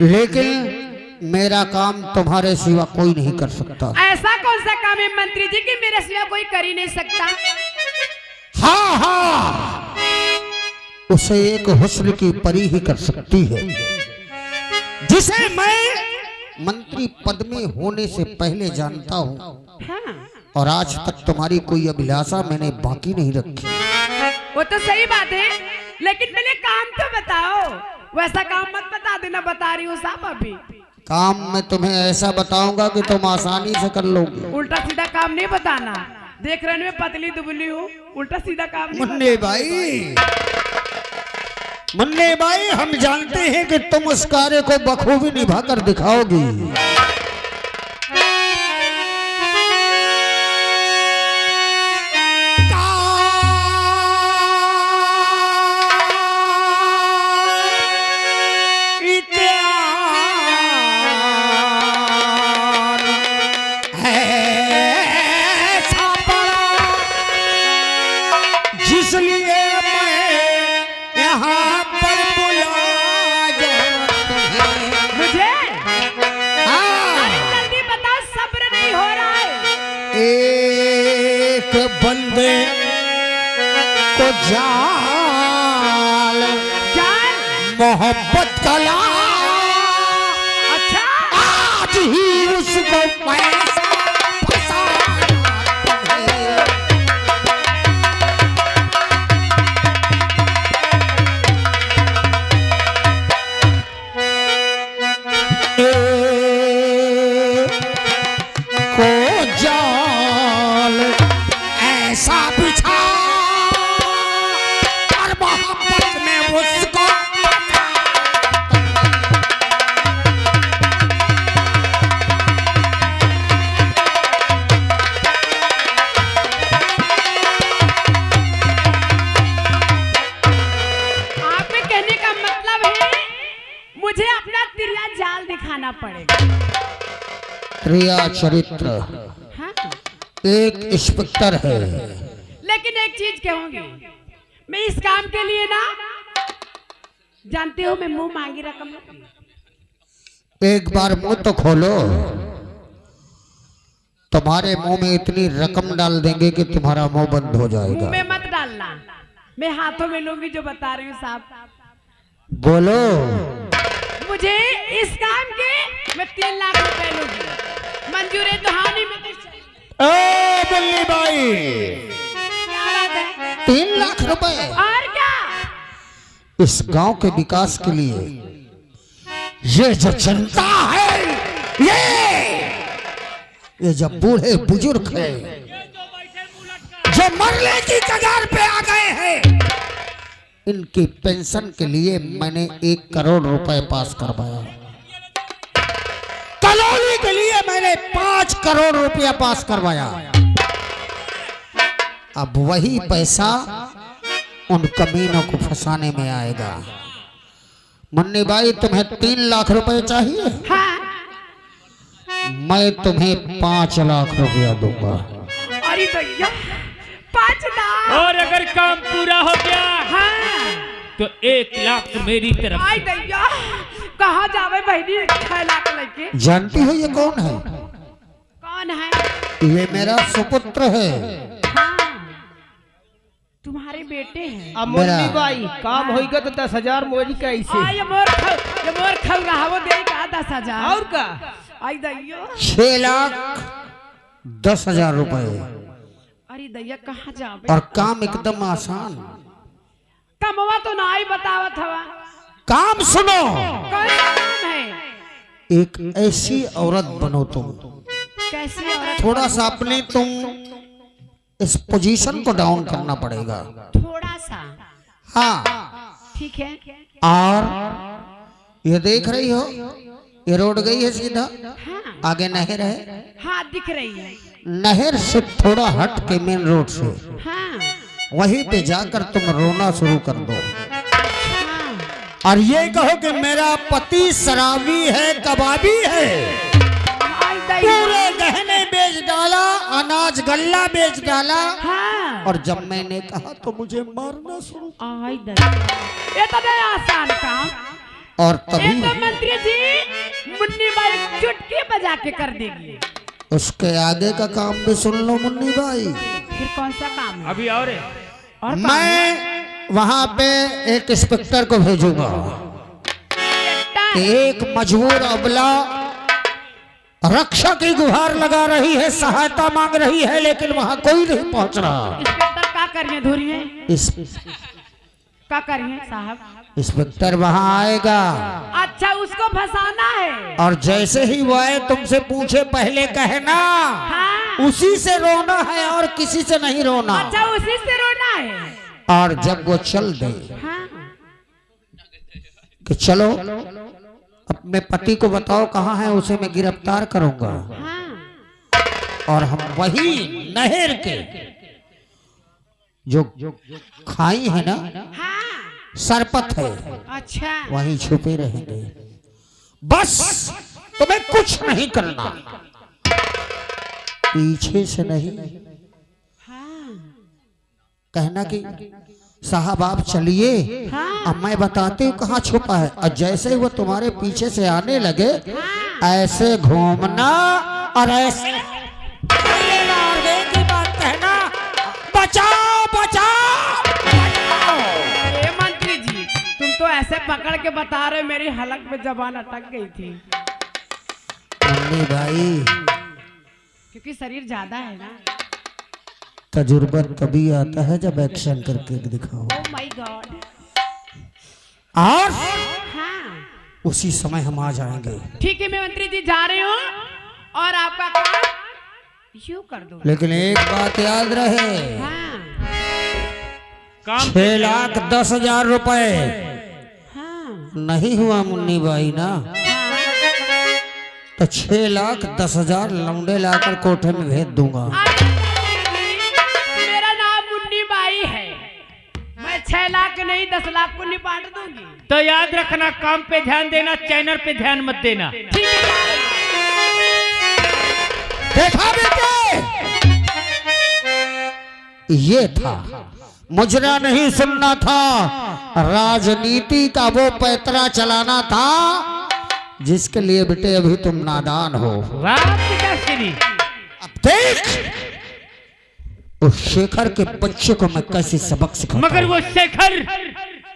लेकिन मेरा काम तुम्हारे सिवा कोई नहीं कर सकता। ऐसा कौन सा काम है मंत्री जी कि मेरे सिवा कोई कर ही नहीं सकता? हाँ हाँ, उसे एक हुस्न की परी ही कर सकती है, जिसे मैं मंत्री पद में होने से पहले जानता हूँ। हाँ। और आज तक तुम्हारी कोई अभिलाषा मैंने बाकी नहीं रखी। वो तो सही बात है, लेकिन पहले काम तो बताओ। वैसा काम मत बता देना, बता रही हूँ साहब। अभी काम मैं तुम्हें ऐसा बताऊंगा कि तुम आसानी से कर लोगे। उल्टा सीधा काम नहीं बताना। देख रहे में पतली दुबली हूँ, उल्टा सीधा काम नहीं मुन्ने भाई, मुन्ने भाई, हम जानते हैं कि तुम उस कार्य को बखूबी निभा कर दिखाओगी। बंदे को जाल मोहब्बत का ला, अच्छा आज ही उसको पैसा को जाल ऐसा बिछा और मोहब्बत में उसको आपके कहने का मतलब है मुझे अपना तिरिया जाल दिखाना पड़ेगा। त्रिया चरित्र हाँ? एक इंस्पेक्टर है, लेकिन एक चीज कहूंगी, मैं इस काम के लिए ना, जानते हो मैं मुंह मांगी रकम। एक बार मुंह तो खोलो, तुम्हारे मुंह में इतनी रकम डाल देंगे कि तुम्हारा मुंह बंद हो जाएगा। मुंह में मत डालना, मैं हाथों में लूंगी जो बता रही हूँ साहब। बोलो। मुझे इस काम के मैं 3 लाख रुपए लूंगी, मंजूर है तो हाँ, नहीं में तो बुल्ली भाई, क्या बात है? 3 लाख रुपए? और क्या? इस गांव के विकास के लिए ये जो जनता है, ये जो बूढ़े बुजुर्ग है, जो मरने की कगार पे आ गए हैं, इनकी पेंशन के लिए मैंने 1 करोड़ रुपए पास करवाया। कॉलोनी के लिए मैंने 5 करोड़ रुपया पास करवाया। अब वही पैसा उन कमीनों को फंसाने में आएगा। मुन्नी भाई, तुम्हें 3 लाख रुपए चाहिए? हाँ। मैं तुम्हें 5 लाख रुपया दूंगा। अरे भैया 5 लाख, और अगर काम पूरा हो गया हाँ, तो 1 लाख मेरी तरफ। आई दैया, कहाँ जावे बहनी 6 लाख लेके? जानती हो ये कौन है? कौन है? ये मेरा सुपुत्र है। हाँ, तुम्हारे बेटे हैं। अब मुन्नी भाई काम होगा तो 10,000 मोरी कैसे? ये मोर खल रहा वो दे का 10,000 और का? आई दैया 6,10,000 रुपए। अरे दैया कहाँ जावे? और काम एकदम आसान। कमवा तो ना ही बतावत हवा। काम सुनो। कौन सा काम है? एक ऐसी औरत बनो तुम, कैसी औरत? थोड़ा सा अपने तुम इस पोजीशन को डाउन करना पड़ेगा। थोड़ा सा? हाँ, ठीक है। और ये देख रही हो, ये रोड गई है सीधा, हाँ आगे नहर है, हाँ दिख रही है। नहर से थोड़ा हट के मेन रोड से हाँ वहीं पे जाकर तुम रोना शुरू कर दो हाँ। और ये कहो कि मेरा पति शराबी है, कबाबी है, आई दैया। पूरे गहने बेच डाला, अनाज गल्ला बेच डाला, हाँ। और जब मैंने कहा तो मुझे मारना शुरू। आई दैया, ये तो नहीं आसान काम। और एक तभी तो मंत्री जी मुन्नी बाई चुटकी बजा के कर देगी। उसके आगे का काम भी सुन लो मुन्नी भाई। फिर कौन सा काम है? अभी और है। और काम है? मैं वहां पे एक इंस्पेक्टर को भेजूंगा कि एक मजबूर अबला रक्षा की गुहार लगा रही है, सहायता मांग रही है, लेकिन वहां कोई नहीं पहुंच रहा। इंस्पेक्टर क्या करिए धुरिए? क्या करिए साहब? इंस्पेक्टर वहां आएगा अच्छा, उसको फंसाना है। और जैसे ही वो आए तुमसे पूछे पहले कहना हाँ। उसी से रोना है और किसी से नहीं रोना। अच्छा, उसी से रोना है। और जब वो चल दे हाँ। कि चलो अपने पति को बताओ कहाँ है, उसे मैं गिरफ्तार करूंगा। हाँ। और हम वही नहर के जो खाई है ना, हाँ। सरपत है, अच्छा। वहीं छुपे रहेंगे। बस तुम्हें कुछ नहीं करना, पीछे से नहीं। हाँ। कहना कि साहब आप चलिए, हाँ। अब मैं बताती हूँ कहाँ छुपा है। और जैसे ही वो तुम्हारे पीछे से आने लगे, हाँ। ऐसे घूमना और ऐसे आगे की बात कहना, बचाओ बचाओ। अरे मंत्री जी, तुम तो ऐसे पकड़ के बता रहे, मेरी हलक में जबान अटक गई थी। मम्मी भाई, क्योंकि शरीर ज्यादा है ना। तजुर्बा तभी आता है जब एक्शन करके दिखाओ। Oh my God. और हाँ। उसी समय हम आ जाएंगे। ठीक है, मैं मंत्री जी जा रही हूँ और आपका काम यूं कर दो। लेकिन एक बात याद रहे, हाँ। काम 6,10,000 रुपए हाँ। नहीं हुआ मुन्नी भाई ना, हाँ। तो 6,10,000 लौंडे लाकर कोठे में भेज दूंगा। अरे मेरा नाम मुन्नी बाई है, मैं 6 लाख नहीं 10 लाख को निपाट दूंगी। तो याद रखना, काम पे ध्यान देना, चैनल पे ध्यान मत देना। ठीक है। देखा बेटे, ये था, मुजरा नहीं सुनना था, राजनीति का वो पैतरा चलाना था जिसके लिए बेटे अभी तुम नादान हो। वाह पिताश्री। अब देख उस शेखर के बच्चे को मैं कैसे सबक सिखाऊं। मगर वो शेखर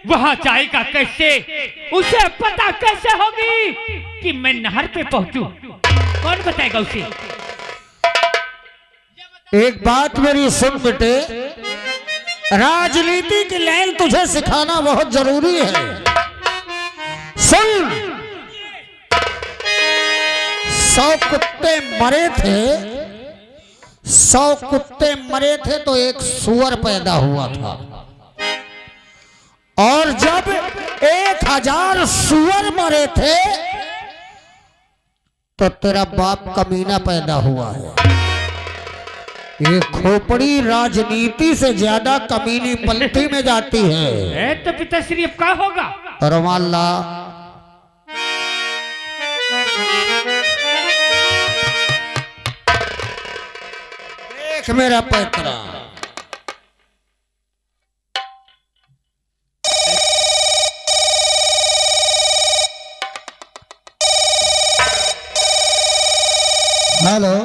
वहां जाएगा कैसे? उसे पता कैसे होगी कि मैं नहर पे पहुंचूं? कौन बताएगा उसे? एक बात मेरी सुन बेटे, राजनीति की लाइन तुझे सिखाना बहुत जरूरी है। सुन, 100 कुत्ते मरे थे, 100 कुत्ते मरे थे तो एक सुअर पैदा हुआ था। और जब 1000 सुअर मरे थे तो तेरा बाप कमीना पैदा हुआ है। ये खोपड़ी राजनीति से ज्यादा कमीनी पंक्ति में जाती है। तो पिताश्री अब क्या होगा? रुमाल ला। देख मेरा पैतरा, हेलो,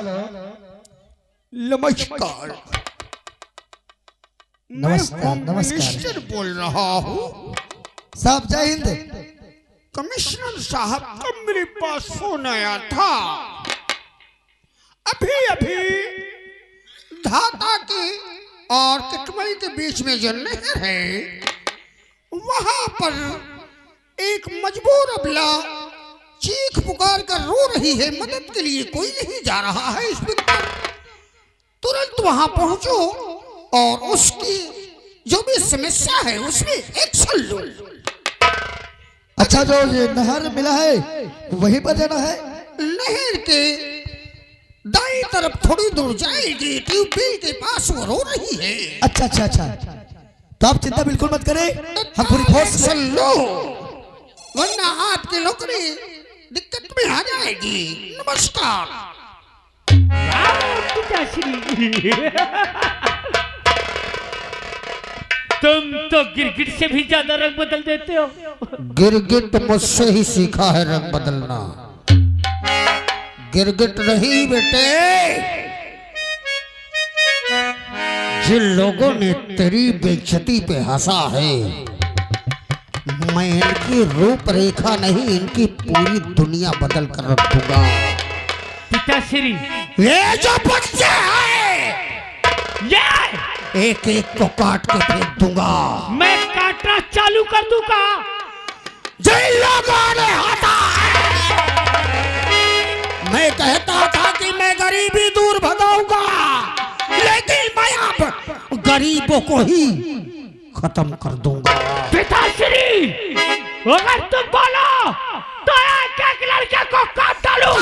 नमस्कार। नमस्कार, मैं नमस्कार। मिनिस्टर बोल रहा हूँ। साहब जय हिंद। कमिश्नर साहब का मेरे पास फोन आया था। अभी अभी धाता की और कटमई के बीच में जो नहर है, वहां पर एक मजबूर अबला चीख पुकार कर रो रही है। मदद के लिए कोई नहीं जा रहा है। इंस्पेक्टर तुरंत वहां पहुंचो और उसकी जो भी समस्या है उसमें एक्शन लो। अच्छा, जो ये नहर मिला है वहीं पर जाना है? नहर के दाई तरफ थोड़ी दूर जाएगी, ट्यूबवेल के पास वो रो रही है। अच्छा अच्छा अच्छा, तो आप चिंता बिल्कुल मत करें, हम पूरी फोर्स से एक्शन लो, वरना आपकी नौकरी दिक्कत में आ जाएगी। नमस्कार। पिताश्री। तुम तो गिरगिट से भी ज्यादा रंग बदल देते हो। गिरगिट मुझसे ही सीखा है रंग बदलना। गिरगिट नहीं बेटे, जिन लोगों ने तेरी बेइज्जती पे हंसा है, मैं इनकी रूपरेखा नहीं, इनकी पूरी दुनिया बदल कर रख दूंगा। पिताश्री, ये जो बच्चे हैं, ये एक एक को काट के फेंक दूंगा। मैं काटना चालू कर दूंगा। जिन लोगों ने हटा है, मैं कहता था कि मैं गरीबी दूर भगाऊंगा, लेकिन मैं अब गरीबों को ही खत्म कर दूंगा। पिताश्री, अगर तुम बोलो तो एक एक लड़के को काट डालूं।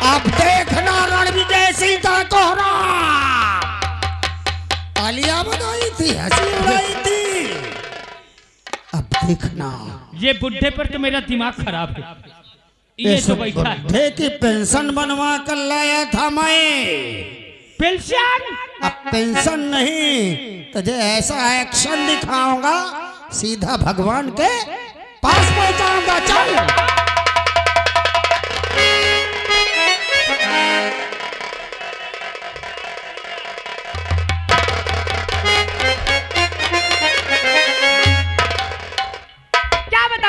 अब देखना रणविजय सिंह का कोहरा। तालियां बजाई थी, हंसी उड़ाई थी, अब देखना। ये बुढ़े पर तो मेरा दिमाग खराब है। ये इस तो बैठा है। बुढ़े की पेंशन बनवा कर लाया था मैं। पेंशन? अब पेंशन नहीं, तुझे ऐसा एक्शन दिखाऊंगा, सीधा भगवान के पास पहुंचाऊंगा। चल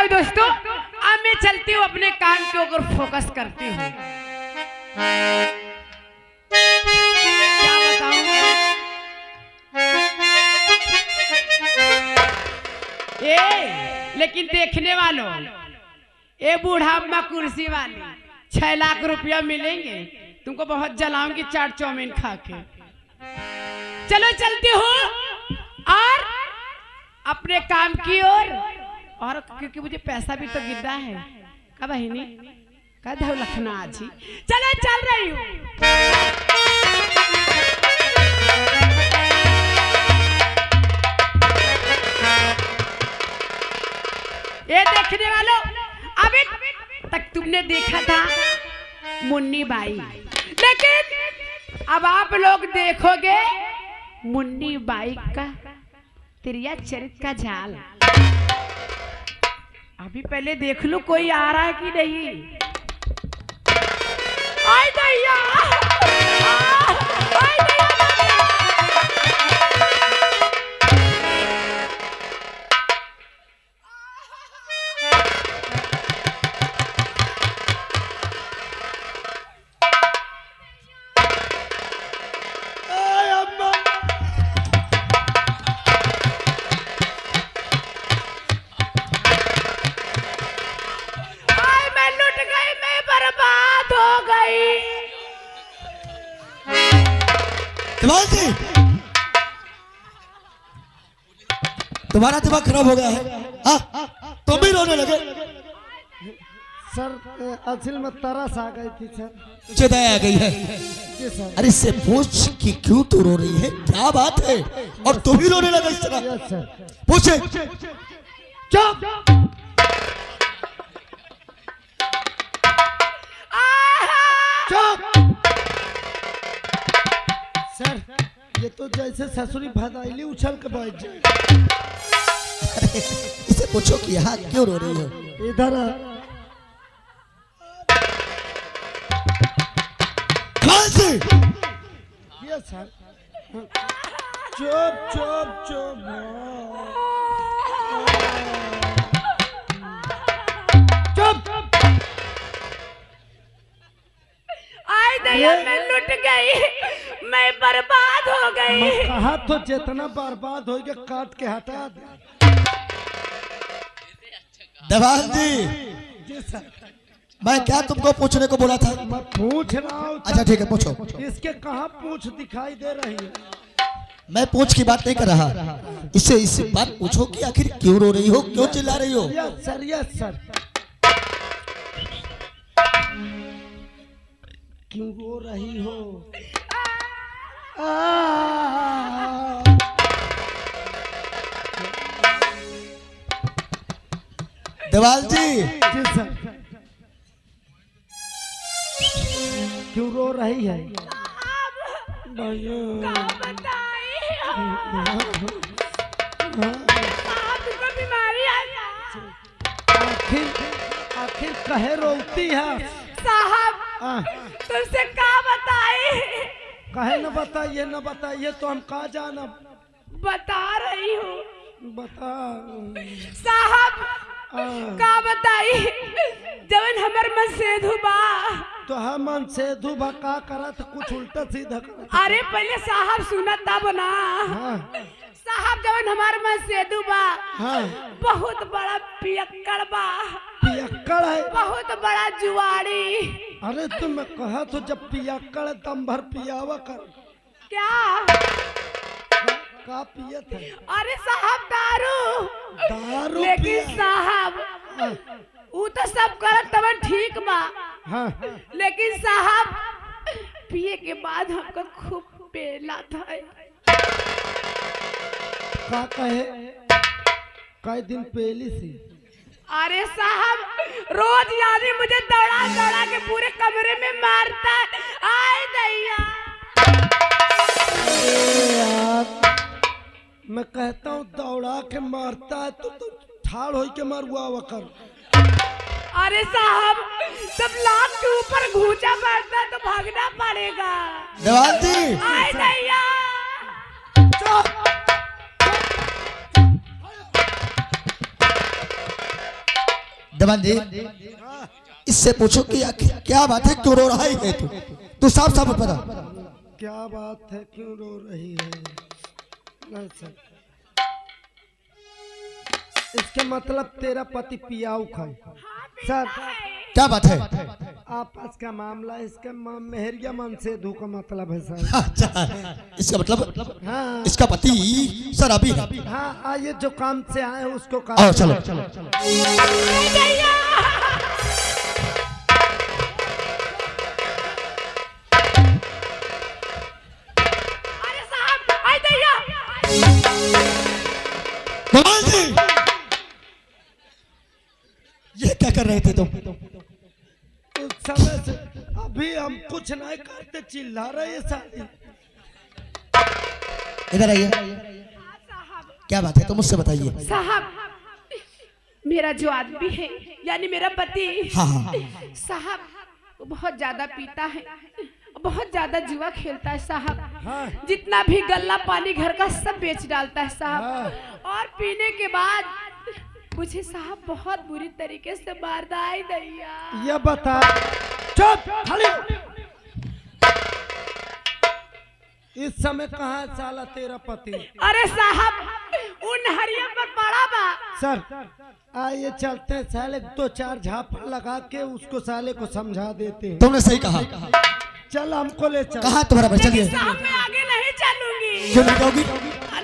दोस्तों, अब मैं चलती हूँ, अपने काम के ऊपर फोकस करती हूँ। क्या बताऊं? लेकिन देखने वालों, ये बूढ़ा अम्मा कुर्सी वाली 6 लाख रुपया मिलेंगे, तुमको बहुत जलाऊंगी चाट चाउमीन खा के। चलो चलती हूँ और अपने काम की ओर, और क्योंकि मुझे पैसा भी तो गिरना है। का बहिनी का धौलखना जी, चलो चल रही हूँ। ये देखने वालों, अभी तक तुमने देखा था मुन्नी बाई, लेकिन अब आप लोग देखोगे मुन्नी बाई का तिरिया चरित्र का जाल। अभी पहले देख लो कोई आ रहा है कि नहीं। आय दैया, आय दैया। तुम्हारा दिमाग खराब हो गया है? हाँ, तुम भी रोने लगे। सर असल में तरस आ गई थी सर। तुझे दया आ गई है? जी सर। अरे इससे पूछ कि क्यों तू रो रही है, क्या बात है, और तू भी रोने लगा इस तरह? Yes sir. पूछे। चुप। चुप। सर ये तो जैसे ससुरी भदाइली उछल के बैठ जाए। इसे पूछो कि यहाँ क्यों रो रही हो? इधर यस सर। चुप चुप चुप। चुप। आय दैया, मैं लुट गई, मैं बर्बाद हो गई। कहा तो जितना बर्बाद हो गया काट के हटा दे। देवान जी, जी सर। मैं क्या तुमको पूछने को बोला था? मैं पूछ रहा हूँ। अच्छा ठीक है, पूछो। इसके कहाँ पूछ दिखाई दे रही है? मैं पूछ की बात नहीं कर रहा, इससे इस बात पूछो कि आखिर क्यों रो रही हो, क्यों चिल्ला रही हो? Yes sir, yes sir. क्यों रो रही हो? देवाल जी, जी सर। क्यों रो रही है? का बताए साहब तुमको बीमारी है क्या? आखिर कहे रोती है? साहब हाँ, तुमसे का बताए? कहे न बताइए तो हम कहा जाना। बता रही हूँ बता। साहब हाँ, का बताई जवन हमर मन से धुबा। तो हम मन से धुबा का करा तो कुछ उल्टा सीधा करा। अरे पहले साहब सुनता बना। हाँ साहब जवन हमार मन से धुबा हाँ, बहुत बड़ा पियक्कड़ बा, पियक्कड़ है। बहुत बड़ा जुआड़ी। अरे तुम कहा तो जब पियक्कड़ दम भर पियावा कर। क्या का पियत है? अरे साहब दारू। दारू लेकिन पिया। साहब हाँ, वो तो सब करत तवन ठीक बा, हाँ, लेकिन साहब पिए के बाद हमको खूब पेला था। का कहे कई दिन पहली सी। अरे साहब रोज यानी मुझे दौड़ा दौड़ा के पूरे कमरे में मारता है। आए दैया यार मैं कहता हूँ दौड़ा के मारता है तो ठाड़ हो के मारुआ वकर। अरे साहब जब लात के ऊपर घूंचा पड़ता है तो भागना पड़ेगा। देवाल जी आए दैया देवाल जी इससे पूछो कि आखिर क्या बात है, क्यों रो रहा है तू साफ साफ बता। क्या बात है, क्यों रो रही है? नहीं सर, इसका मतलब तेरा पति पियाऊ खाए। सर क्या बात है? आपस का मामला, इसका मेहरिया मन से धू का मतलब है सर। अच्छा, इसका मतलब हाँ इसका पति सर अभी है। हाँ, आइए जो काम से आए हैं उसको आओ काम। चलो। आए दैया अरे साहब आए दैया देवाल जी ये क्या कर रहे थे तुम? उस समय से अभी हम कुछ नहीं करते, चिल्ला रहे हैं सारी। इधर आइए, क्या बात है तो मुझसे बताइए। साहब मेरा जो आदमी है यानी मेरा पति हाँ हाँ साहब वो बहुत ज्यादा पीता है, बहुत ज्यादा जुआ खेलता है साहब। हाँ जितना भी गल्ला पानी घर का सब बेच डालता है साहब। और पीने के बाद मुझे साहब बहुत बुरी तरीके से मारता है दैया। ये बता। चुप खाली। इस समय कहाँ है साला तेरा पति? अरे साहब उन हरिया पर पड़ा बा। सर आइए चलते हैं, साले दो चार झापड़ लगा के उसको साले को समझा देते हैं। तुमने सही कहा। चल हमको ले चल। कहाँ तुम्हारा भाई? चलिए। साहब मैं आगे नहीं चलूंगी। क्यों नहीं जाओगी?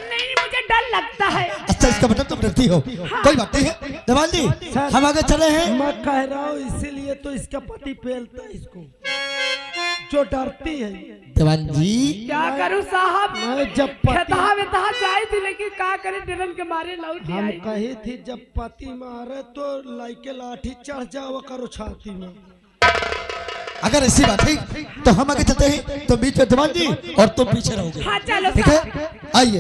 नहीं मुझे डर लगता है। अच्छा इसका मतलब तुम डरती हो। कोई बात नहीं है देवाल जी, हम आगे चले हैं। मैं कह रहा हूँ इसीलिए तो इसका पति पेलता है इसको, जो डरती है। देवाल जी क्या करूं साहब? मैं जब खेतहा पति वेतहा जाई थी लेकिन का करे डरन के मारे लौट हम आई। कही थी जब पति मारे तो लाइके लाठी चढ़ जाओ करो छाती में। अगर ऐसी बात है तो हम आगे चलते हैं, तो बीच में देवाल जी और तुम पीछे रहोगे। हाँ चलो ठीक साहब। है आइए।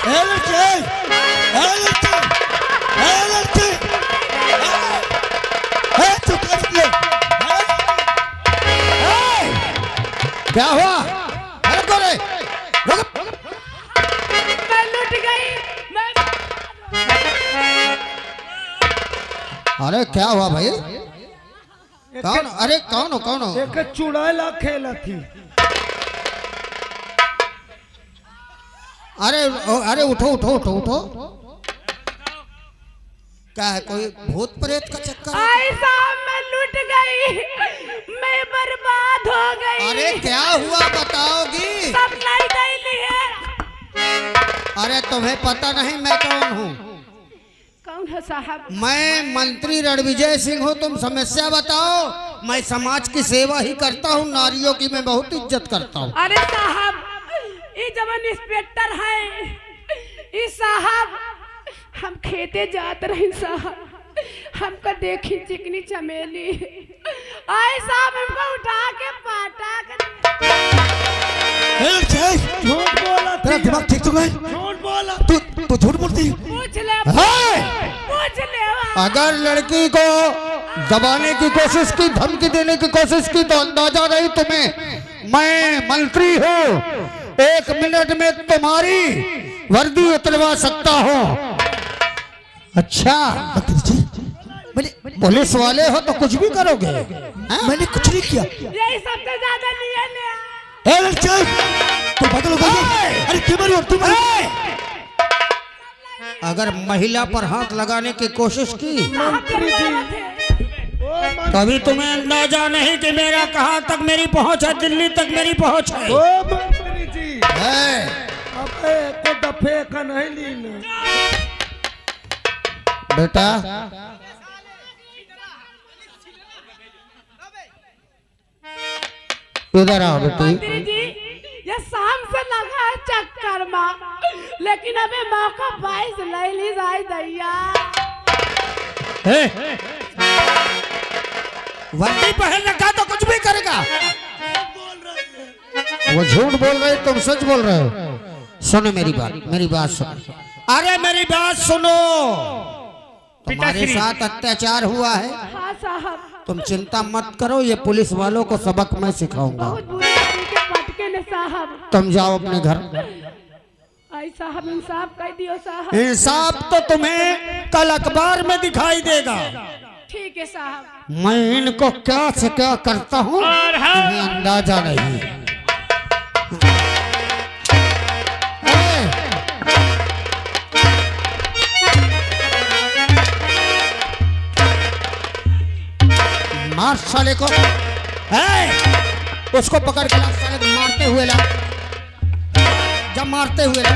ए लड़के, ए लड़के, ए लड़के, ए चुप कर इसलिए। क्या हुआ? अरे गोरे, रुक। मैं लुट गई। मैं अरे क्या हुआ भाई? कौन? अरे कौन हो कौन हो? एक चुड़ैला खेला थी। अरे अरे उठो उठो उठो उठो। क्या है, कोई भूत प्रेत का चक्कर है? आई साहब मैं लुट गई, मैं बर्बाद हो गई। अरे क्या हुआ बताओगी? सब नहीं गई है। अरे तुम्हें पता नहीं मैं कौन हूँ? कौन है साहब? मैं मंत्री रणविजय सिंह हूँ। तुम समस्या बताओ। मैं समाज की सेवा ही करता हूँ, नारियों की मैं बहुत इज्जत करता हूँ। अरे साहब ये जवन इंस्पेक्टर है, इस साहब हम खेते जात रहे साहब। हमको देखी चिकनी चमेली आई साहब हमको उठा के पाटा झूठ बोला तेरा दिमाग ठीक तो है? झूठ बोला तू झूठ बोलती है? पूछ ले है। पूछ ले अगर लड़की को दबाने की कोशिश की, धमकी देने की कोशिश की, तो अंदाजा नहीं तुम्हें मैं मंत्री हूँ, 1 मिनट में तुम्हारी वर्दी उतरवा सकता हूँ। अच्छा, मंत्री जी, मैंने पुलिस वाले हो तो कुछ भी करोगे? हाँ? मैंने कुछ नहीं किया। यही सबसे ज्यादा लिए ले ए लड़के, तू पागल हो गई? अरे क्यों मारी? तुम अगर महिला पर हाथ लगाने की कोशिश की मंत्री जी तभी तुम्हें अंदाजा नहीं कि मेरा कहाँ तक मेरी पहुंच है, दिल्ली तक मेरी पहुंच है। ओ मंत्री जी है। अबे को दफे का नहीं लीना बेटा इधर आओ बेटी। मंत्री जी ये शाम से लगा है चक्कर माँ, लेकिन अबे मौका पाइस ले ली जाए दैया। वर्दी पहन रखा तो कुछ भी करेगा। वो झूठ बोल रहे, तुम सच बोल रहे हो। सुनो मेरी बात सुनो। अरे मेरी बात सुनो, तुम्हारे साथ अत्याचार हुआ है। हाँ साहब, तुम चिंता मत करो, ये पुलिस वालों को सबक मैं सिखाऊंगा। बहुत बुरी तरीके पटके ने साहब। तुम जाओ अपने घर। आई साहब इंसाफ कर दियो साहब। इंसाफ तो तुम्हें कल अखबार में दिखाई देगा। ठीक है साहब। मैं इनको क्या से क्या करता हूँ और हाँ। तुम्हें अंदाजा नहीं। मार साले को, उसको पकड़ के ला, साले को मारते हुए ला, जब मारते हुए ला।